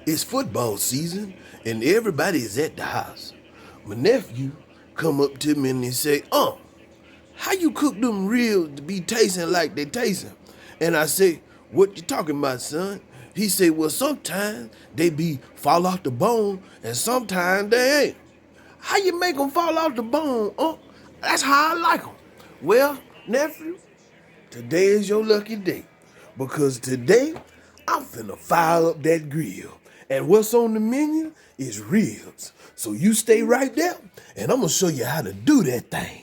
It's football season and everybody is at the house. My nephew come up to me and he say, how you cook them ribs to be tasting like they tasting? And I say, what you talking about, son? He say, well, sometimes they be fall off the bone and sometimes they ain't. How you make them fall off the bone, That's how I like them. Well, nephew, today is your lucky day because today I'm finna fire up that grill. And what's on the menu is ribs. So you stay right there and I'm gonna show you how to do that thing.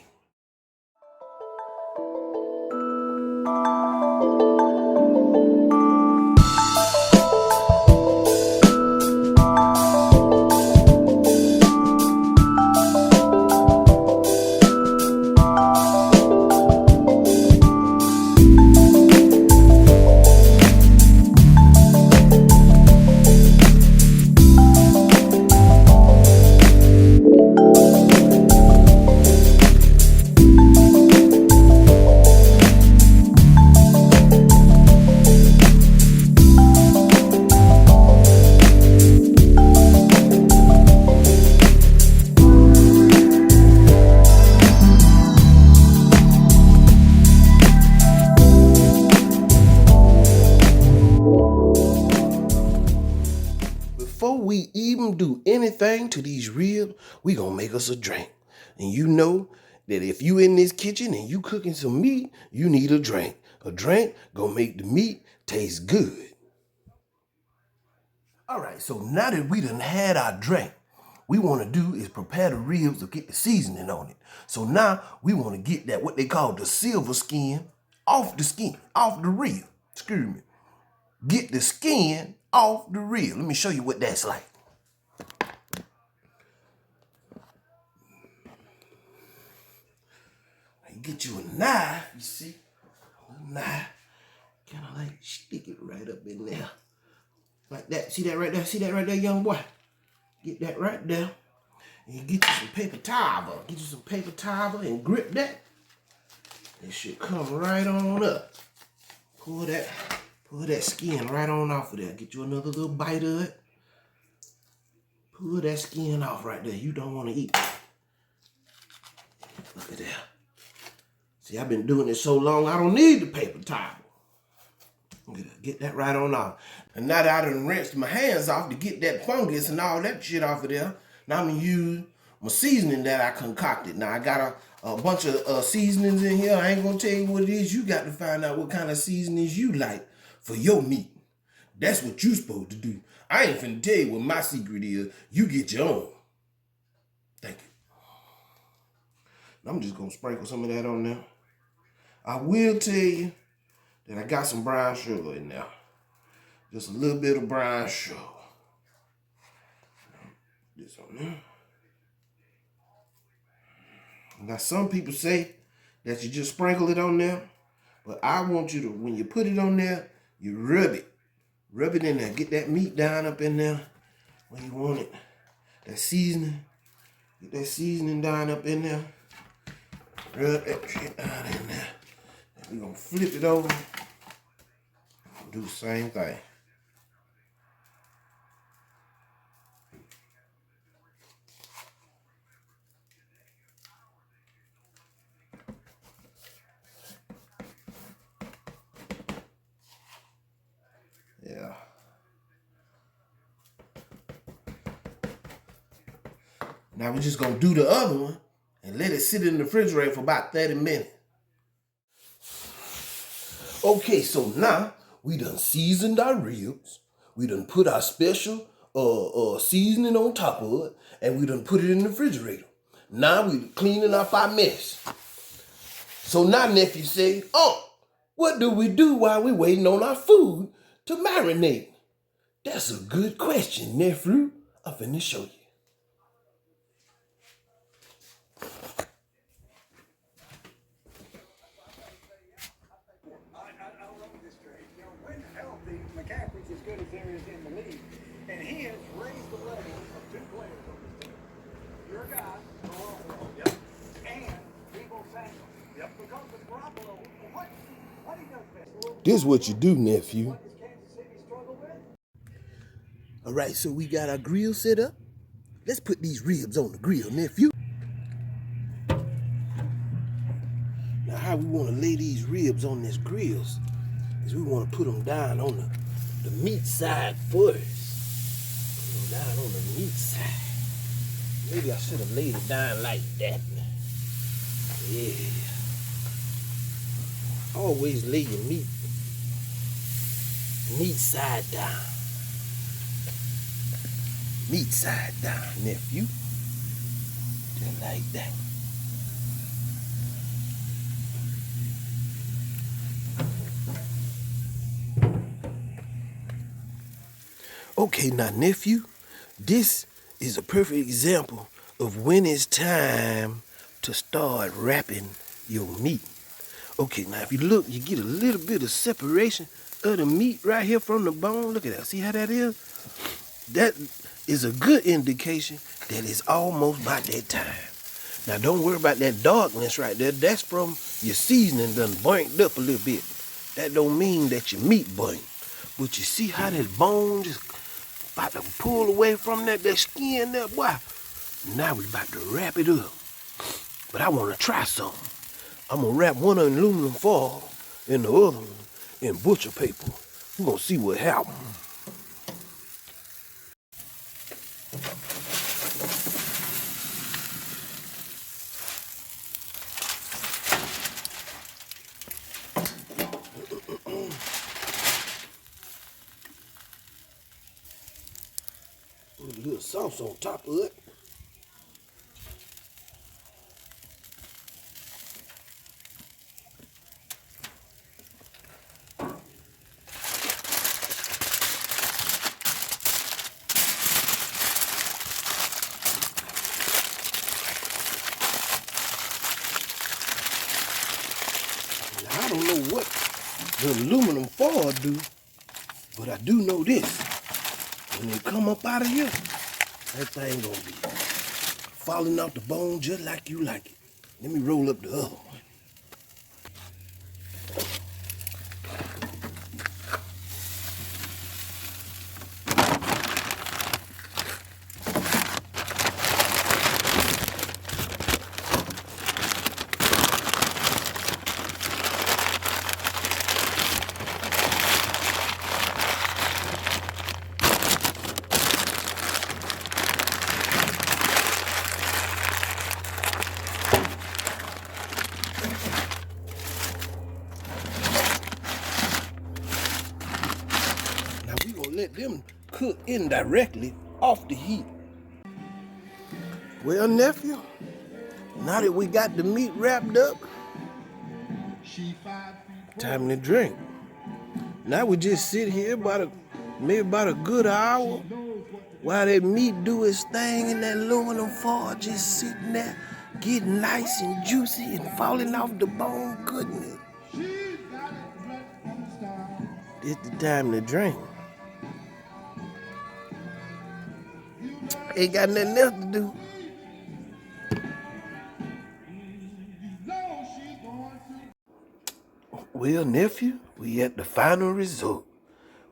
Before we even do anything to these ribs, we gonna make us a drink. And you know that if you in this kitchen and you cooking some meat, you need a drink. A drink gonna make the meat taste good. All right, so now that we done had our drink, we want to do is prepare the ribs to get the seasoning on it. So now we want to get that what they call the silver skin off the rib. Excuse me. Get the skin off the rib. Let me show you what that's like. You get you a knife, you see, a knife, kind of like stick it right up in there. Like that, see that right there? See that right there, young boy? Get that right there. And you get you some paper towel. Get you some paper towel and grip that. It should come right on up. Pull that skin right on off of there. Get you another little bite of it. Pull that skin off right there. You don't want to eat that. Look at that. See, I've been doing it so long, I don't need the paper towel. Get that right on off. And now that I done rinsed my hands off to get that fungus and all that shit off of there, now I'm gonna use my seasoning that I concocted. Now I got a bunch of seasonings in here. I ain't gonna tell you what it is. You got to find out what kind of seasonings you like for your meat. That's what you supposed to do. I ain't finna tell you what my secret is. You get your own. Thank you. I'm just gonna sprinkle some of that on there. I will tell you that I got some brown sugar in there. Just a little bit of brown sugar. This on there. Now some people say that you just sprinkle it on there, but I want you to, when you put it on there, you rub it. Rub it in there. Get that meat down up in there where you want it. That seasoning. Get that seasoning down up in there. Rub that shit down in there. We're gonna flip it over. Do the same thing. Yeah. Now we're just gonna do the other one and let it sit in the refrigerator for about 30 minutes. Okay, so now we done seasoned our ribs. We done put our special seasoning on top of it, and we done put it in the refrigerator. Now we cleaning up our mess. So now nephew say, what do we do while we waiting on our food to marinate? That's a good question, nephew. I'm finna show you. McCaffrey's as good as there is in the league, and he has raised the level of two players on this team. Your guy, Monroe, yep, and Debo Samuel. Yep. Because with Garoppolo, what he does best. This is what you do, nephew. What does Kansas City struggle with? All right, so we got our grill set up. Let's put these ribs on the grill, nephew. Now, how we want to lay these ribs on this grills is we want to put them down on the meat side first. Put them down on the meat side. Maybe I should have laid it down like that. Yeah. Always lay your meat side down. Meat side down, nephew. Just like that. Okay, now, nephew, this is a perfect example of when it's time to start wrapping your meat. Okay, now if you look, you get a little bit of separation of the meat right here from the bone. Look at that. See how that is? That is a good indication that it's almost about that time. Now, don't worry about that darkness right there. That's from your seasoning done burnt up a little bit. That don't mean that your meat burnt. But you see how that bone just about to pull away from that skin there, boy. Now we about to wrap it up. But I want to try something. I'm going to wrap one in aluminum foil and the other one in butcher paper. We're going to see what happens. Put a little sauce on top of it. Now, I don't know what the aluminum foil do, but I do know this. When they come up out of here, that thing gonna be falling off the bone just like you like it. Let me roll up the other one. Now we gonna let them cook indirectly off the heat. Well, nephew, now that we got the meat wrapped up, time to drink. Now we just sit here maybe about a good hour while that meat do its thing in that aluminum foil, just sitting there, getting nice and juicy and falling off the bone goodness. It's the time to drink. Ain't got nothing else to do. Well, nephew, we at the final result.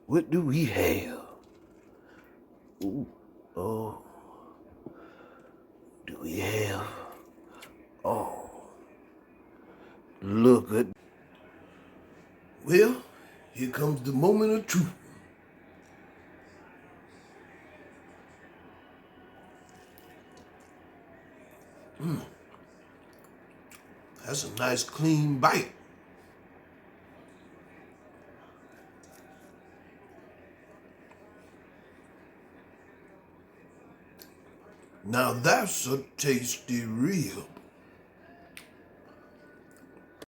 What do we have? Ooh, oh, do we have? Oh, look at. Well, here comes the moment of truth. That's a nice clean bite. Now that's a tasty rib.